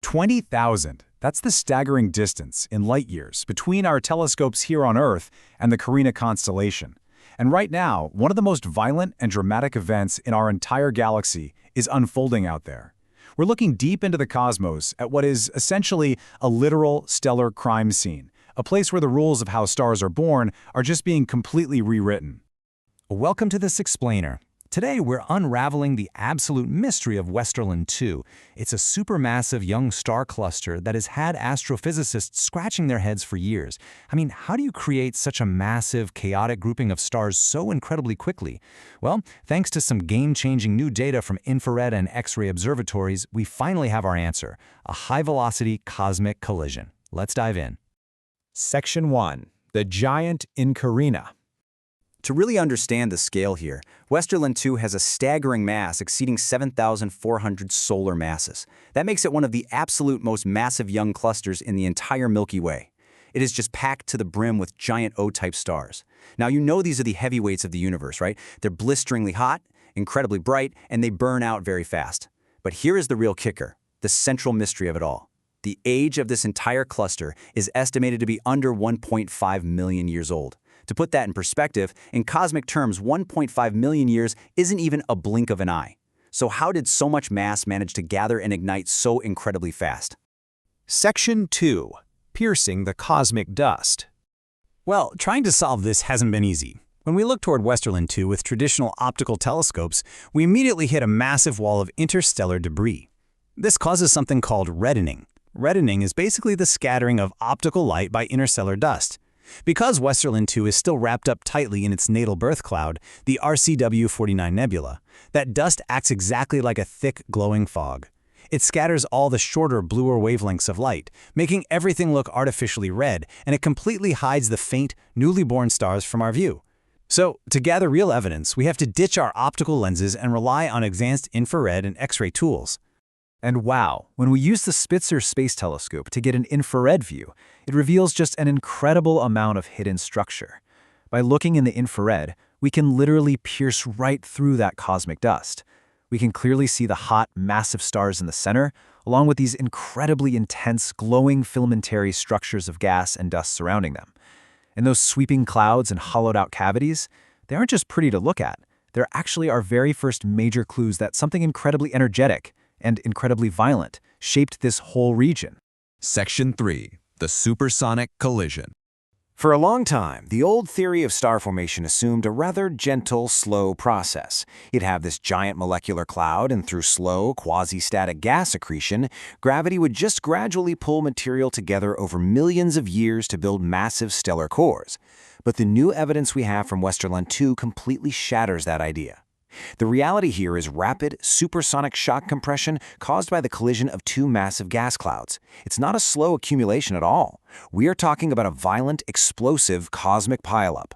20,000. That's the staggering distance in light years between our telescopes here on Earth and the Carina constellation. And right now, one of the most violent and dramatic events in our entire galaxy is unfolding out there. We're looking deep into the cosmos at what is essentially a literal stellar crime scene, a place where the rules of how stars are born are just being completely rewritten. Welcome to this explainer. Today we're unraveling the absolute mystery of Westerlund II. It's a supermassive young star cluster that has had astrophysicists scratching their heads for years. I mean, how do you create such a massive, chaotic grouping of stars so incredibly quickly? Well, thanks to some game-changing new data from infrared and X-ray observatories, we finally have our answer: a high-velocity cosmic collision. Let's dive in. Section 1. The Giant in Carina. To really understand the scale here, Westerlund II has a staggering mass exceeding 7,400 solar masses. That makes it one of the absolute most massive young clusters in the entire Milky Way. It is just packed to the brim with giant O-type stars. Now, you know these are the heavyweights of the universe, right? They're blisteringly hot, incredibly bright, and they burn out very fast. But here is the real kicker, the central mystery of it all. The age of this entire cluster is estimated to be under 1.5 million years old. To put that in perspective, in cosmic terms, 1.5 million years isn't even a blink of an eye. So how did so much mass manage to gather and ignite so incredibly fast? Section 2. Piercing the cosmic dust. Well, trying to solve this hasn't been easy. When we look toward Westerlund II with traditional optical telescopes, we immediately hit a massive wall of interstellar debris. This causes something called reddening. Reddening is basically the scattering of optical light by interstellar dust. Because Westerlund II is still wrapped up tightly in its natal birth cloud, the RCW-49 nebula, that dust acts exactly like a thick, glowing fog. It scatters all the shorter, bluer wavelengths of light, making everything look artificially red, and it completely hides the faint, newly born stars from our view. So, to gather real evidence, we have to ditch our optical lenses and rely on advanced infrared and X-ray tools. And wow, when we use the Spitzer Space Telescope to get an infrared view, it reveals just an incredible amount of hidden structure. By looking in the infrared, we can literally pierce right through that cosmic dust. We can clearly see the hot, massive stars in the center, along with these incredibly intense, glowing filamentary structures of gas and dust surrounding them. And those sweeping clouds and hollowed-out cavities, they aren't just pretty to look at. They're actually our very first major clues that something incredibly energetic and incredibly violent shaped this whole region. Section 3. The Supersonic Collision. For a long time, the old theory of star formation assumed a rather gentle, slow process. You'd have this giant molecular cloud, and through slow, quasi-static gas accretion, gravity would just gradually pull material together over millions of years to build massive stellar cores. But the new evidence we have from Westerlund II completely shatters that idea. The reality here is rapid, supersonic shock compression caused by the collision of two massive gas clouds. It's not a slow accumulation at all. We are talking about a violent, explosive cosmic pileup.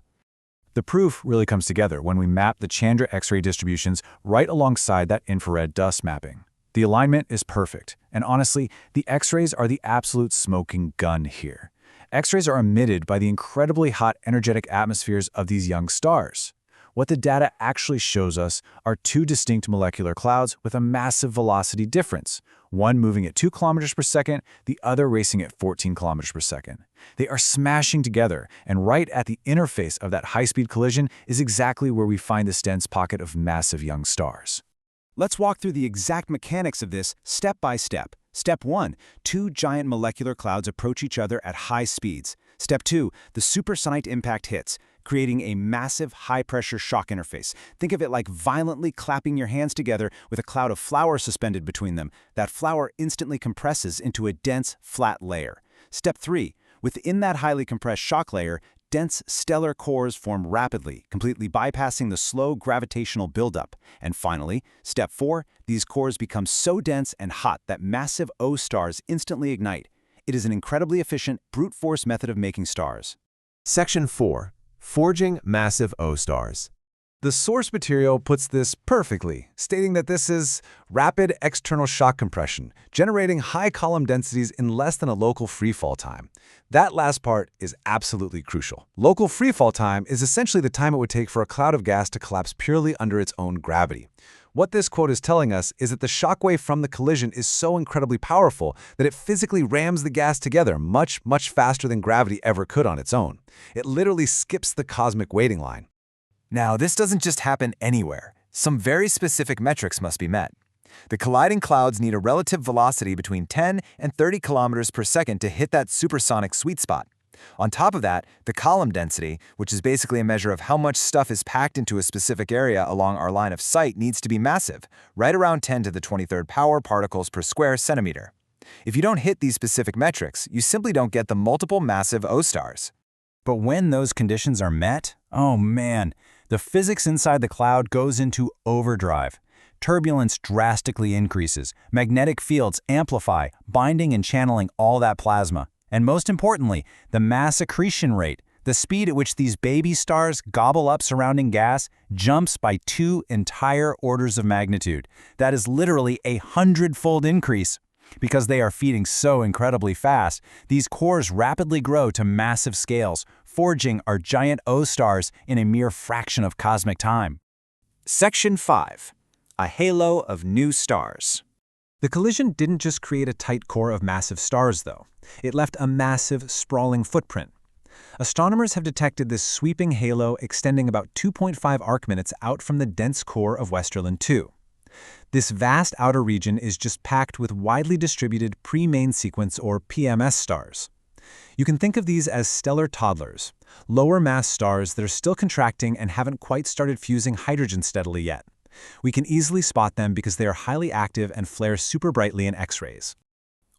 The proof really comes together when we map the Chandra X-ray distributions right alongside that infrared dust mapping. The alignment is perfect, and honestly, the X-rays are the absolute smoking gun here. X-rays are emitted by the incredibly hot, energetic atmospheres of these young stars. What the data actually shows us are two distinct molecular clouds with a massive velocity difference, one moving at 2 kilometers per second, the other racing at 14 kilometers per second. They are smashing together, and right at the interface of that high-speed collision is exactly where we find this dense pocket of massive young stars. Let's walk through the exact mechanics of this step by step. Step 1. Two giant molecular clouds approach each other at high speeds. Step 2. The supersonic impact hits, creating a massive high-pressure shock interface. Think of it like violently clapping your hands together with a cloud of flour suspended between them. That flour instantly compresses into a dense, flat layer. Step 3. Within that highly compressed shock layer, dense stellar cores form rapidly, completely bypassing the slow gravitational buildup. And finally, Step 4. These cores become so dense and hot that massive O stars instantly ignite. It is an incredibly efficient, brute force method of making stars. Section 4. Forging massive O-stars. The source material puts this perfectly, stating that this is rapid external shock compression, generating high column densities in less than a local freefall time. That last part is absolutely crucial. Local freefall time is essentially the time it would take for a cloud of gas to collapse purely under its own gravity. What this quote is telling us is that the shockwave from the collision is so incredibly powerful that it physically rams the gas together much, much faster than gravity ever could on its own. It literally skips the cosmic waiting line. Now, this doesn't just happen anywhere. Some very specific metrics must be met. The colliding clouds need a relative velocity between 10 and 30 kilometers per second to hit that supersonic sweet spot. On top of that, the column density, which is basically a measure of how much stuff is packed into a specific area along our line of sight, needs to be massive, right around 10 to the 23rd power particles per square centimeter. If you don't hit these specific metrics, you simply don't get the multiple massive O-stars. But when those conditions are met, oh man, the physics inside the cloud goes into overdrive. Turbulence drastically increases, magnetic fields amplify, binding and channeling all that plasma. And most importantly, the mass accretion rate, the speed at which these baby stars gobble up surrounding gas, jumps by 2 entire orders of magnitude. That is literally a 100-fold increase. Because they are feeding so incredibly fast, these cores rapidly grow to massive scales, forging our giant O-stars in a mere fraction of cosmic time. Section 5. A halo of new stars. The collision didn't just create a tight core of massive stars, though. It left a massive, sprawling footprint. Astronomers have detected this sweeping halo extending about 2.5 arc-minutes out from the dense core of Westerlund II. This vast outer region is just packed with widely distributed pre-main sequence or PMS stars. You can think of these as stellar toddlers, lower mass stars that are still contracting and haven't quite started fusing hydrogen steadily yet. We can easily spot them because they are highly active and flare super brightly in X-rays.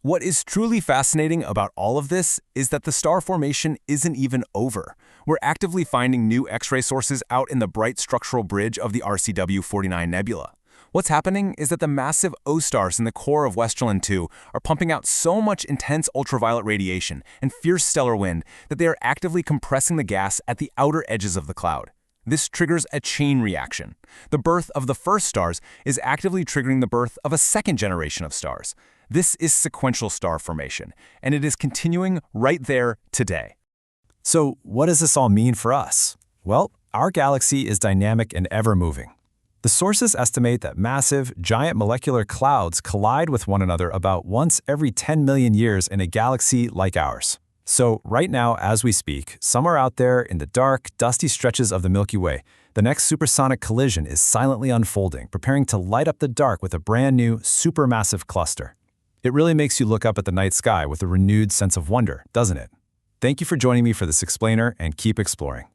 What is truly fascinating about all of this is that the star formation isn't even over. We're actively finding new X-ray sources out in the bright structural bridge of the RCW-49 nebula. What's happening is that the massive O-stars in the core of Westerlund II are pumping out so much intense ultraviolet radiation and fierce stellar wind that they are actively compressing the gas at the outer edges of the cloud. This triggers a chain reaction. The birth of the first stars is actively triggering the birth of a second generation of stars. This is sequential star formation, and it is continuing right there today. So what does this all mean for us? Well, our galaxy is dynamic and ever-moving. The sources estimate that massive, giant molecular clouds collide with one another about once every 10 million years in a galaxy like ours. So right now, as we speak, somewhere out there in the dark, dusty stretches of the Milky Way, the next supersonic collision is silently unfolding, preparing to light up the dark with a brand new, supermassive cluster. It really makes you look up at the night sky with a renewed sense of wonder, doesn't it? Thank you for joining me for this explainer, and keep exploring.